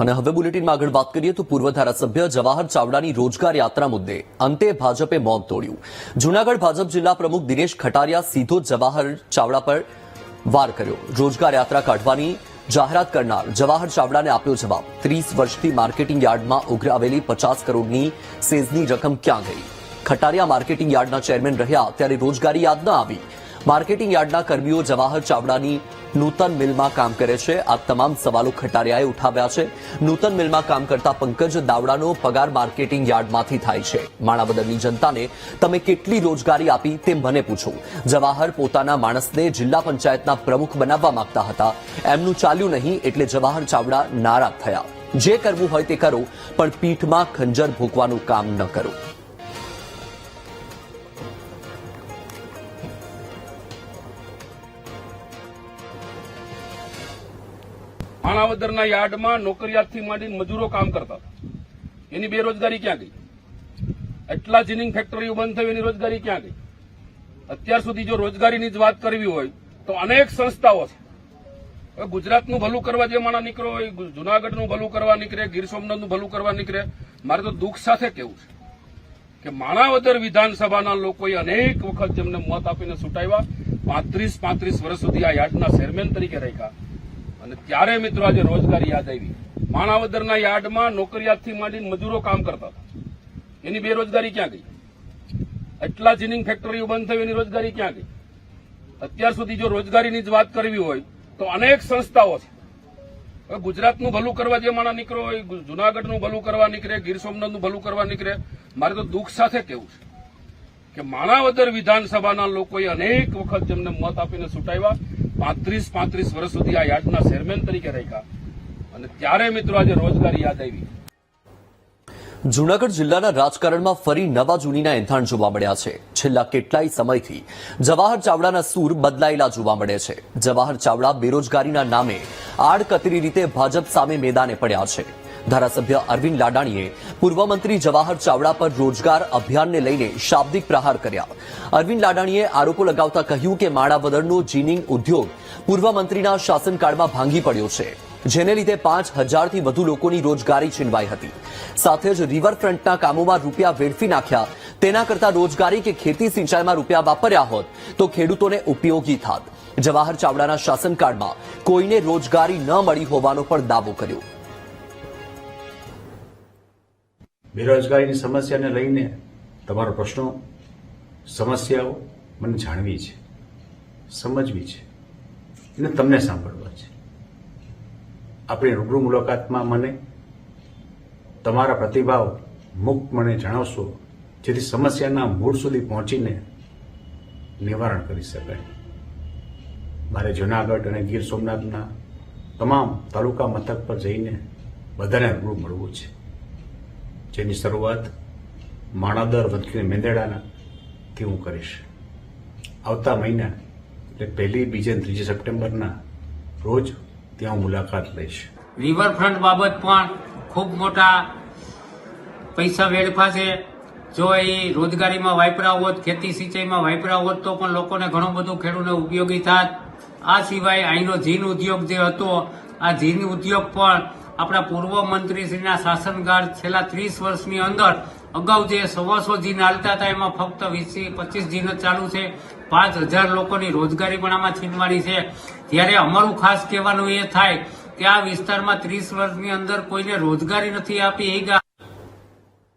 અને હવે બુલેટિનમાં આગળ વાત કરીએ તો પૂર્વ ધારાસભ્ય જવાહર ચાવડાની રોજગાર યાત્રા મુદ્દે અંતે ભાજપે મૌન તોડ્યું. જૂનાગઢ ભાજપ જિલ્લા પ્રમુખ દિનેશ ખટારિયા સીધો જવાહર ચાવડા પર વાર કર્યો. રોજગાર યાત્રા કાઢવાની જાહેરાત કરનાર જવાહર ચાવડાને આપ્યો જવાબ. 30 વર્ષથી માર્કેટિંગ યાર્ડમાં ઉઘરાવેલી 50 કરોડની સેઝની રકમ ક્યાં ગઈ? ખટારિયા માર્કેટિંગ યાર્ડના ચેરમેન રહ્યા ત્યારે રોજગારી યાદ ન આવી. માર્કેટિંગ યાર્ડના કર્મીઓ જવાહર ચાવડાની નૂતન મિલમાં કામ કરે છે. આ તમામ સવાલો ખટારિયાએ ઉઠાવ્યા છે. નૂતન મિલમાં કામ કરતા પંકજ દાવડાનો પગાર માર્કેટિંગ યાર્ડમાંથી થાય છે. માણાવદરની જનતાને તમે કેટલી રોજગારી આપી તે મને પૂછો. જવાહર પોતાના માણસને જિલ્લા પંચાયતના પ્રમુખ બનાવવા માંગતા હતા. એમનું ચાલ્યું નહીં એટલે જવાહર ચાવડા નારાજ થયા. જે કરવું હોય તે કરો, પણ પીઠમાં ખંજર ભોંકવાનું કામ ન કરો. માણાવદરના યાર્ડમાં નોકરિયાતથી માંડીને મજૂરો કામ કરતા હતા. એની બેરોજગારી ક્યાં ગઈ? એટલા જીનિંગ ફેક્ટરીઓ બંધ થઈ એની રોજગારી ક્યાં ગઈ? અત્યાર સુધી જો રોજગારીની જ વાત કરવી હોય તો અનેક સંસ્થાઓ છે. ગુજરાતનું ભલું કરવા જે માણસ નીકળો હોય, જૂનાગઢનું ભલું કરવા નીકળે, ગીર સોમનાથનું ભલું કરવા નીકળે. મારે તો દુઃખ સાથે કહેવું છે કે માણાવદર વિધાનસભાના લોકોએ અનેક વખત જેમને મત આપીને ચૂંટાવ્યા 35 વર્ષ સુધી આ યાર્ડના ચેરમેન તરીકે રહ્યા. અને ત્યારે મિત્રો આજે રોજગારી યાદ આવી. માણાવદરના યાર્ડમાં નોકરિયાતથી માંડીને મજૂરો કામ કરતા હતા. એની બેરોજગારી ક્યાં ગઈ? એટલા જીનિંગ ફેક્ટરીઓ બંધ થઈ એની રોજગારી ક્યાં ગઈ? અત્યાર સુધી જો રોજગારીની જ વાત કરવી હોય તો અનેક સંસ્થાઓ છે. ગુજરાતનું ભલું કરવા જે માણસ નીકળો હોય, જૂનાગઢનું ભલું કરવા નીકળે, ગીર સોમનાથનું ભલું કરવા નીકળે. મારે તો દુઃખ સાથે કહેવું છે કે માણાવદર વિધાનસભાના લોકોએ અનેક વખત જેમને મત આપીને ચૂંટાવ્યા 35 વર્ષ સુધી આ યાર્ડના ચેરમેન તરીકે રહ્યા. અને ત્યારે મિત્રો આજે રોજગારી યાદ આવી. જૂનાગઢ જિલ્લાના રાજકારણમાં ફરી નવા જૂનીના એંધાણ જોવા મળ્યા છે. છેલ્લા કેટલાય સમયથી જવાહર ચાવડાના સૂર બદલાયેલા જોવા મળે છે. જવાહર ચાવડા બેરોજગારીના નામે આડકતરી રીતે ભાજપ સામે મેદાને પડ્યા છે. ધારાસભ્ય અરવિંદ લાડાણીએ પૂર્વ મંત્રી જવાહર ચાવડા પર રોજગાર અભિયાનને લઈને શાબ્દિક પ્રહાર કર્યા. અરવિંદ લાડાણીએ આરોપો લગાવતા કહ્યું કે માણાવદરનો જીનિંગ ઉદ્યોગ પૂર્વ મંત્રીના શાસનકાળમાં ભાંગી પડ્યો છે, જેને લીધે 5000થી વધુ લોકોની રોજગારી છીનવાઈ હતી. સાથે જ રિવરફ્રન્ટના કામોમાં રૂપિયા વેડફી નાખ્યા. તેના કરતા રોજગારી કે ખેતી સિંચાઈમાં રૂપિયા વાપર્યા હોત તો ખેડૂતોને ઉપયોગી થાત. જવાહર ચાવડાના શાસનકાળમાં કોઈને રોજગારી ન મળી હોવાનો પણ દાવો કર્યો. બેરોજગારીની સમસ્યાને લઈને તમારો પ્રશ્નો, સમસ્યાઓ મને જાણવી છે, સમજવી છે અને તમને સાંભળવા છે. આપણી રૂબરૂ મુલાકાતમાં મને તમારા પ્રતિભાવ મુક્ત મને જણાવશો, જેથી સમસ્યાના મૂળ સુધી પહોંચીને નિવારણ કરી શકાય. મારે જૂનાગઢ અને ગીર સોમનાથના તમામ તાલુકા મથક પર જઈને બધાને રૂબરૂ મળવું છે, જેની શરૂઆત માણાવદર વતની મેંદરડાથી હું કરીશ. આવતા મહિના એટલે 1, 2, અને 3 સપ્ટેમ્બરના રોજ ત્યાં હું મુલાકાત લઈશ. રિવરફ્રન્ટ બાબત પણ ખૂબ મોટા પૈસા વેડફાશે. જો એ રોજગારીમાં વાપરા હોત, ખેતી સિંચાઈમાં વાપરા હોત તો પણ લોકોને ઘણું બધું ખેડૂતને ઉપયોગી થાત. આ સિવાય અહીંનો જીન ઉદ્યોગ જે હતો, આ જીન ઉદ્યોગ પણ આપણા પૂર્વ મંત્રીશ્રીના શાસનકાળ છેલ્લા 30 વર્ષની અંદર અગાઉ જે 100 જીન હાલતા હતા એમાં ફક્ત 20-25 જીન જ ચાલુ છે. 5000 લોકોની રોજગારી પણ આમાં છીનવાની છે. ત્યારે અમારું ખાસ કહેવાનું એ થાય કે આ વિસ્તારમાં 30 વર્ષની અંદર કોઈને રોજગારી નથી આપી.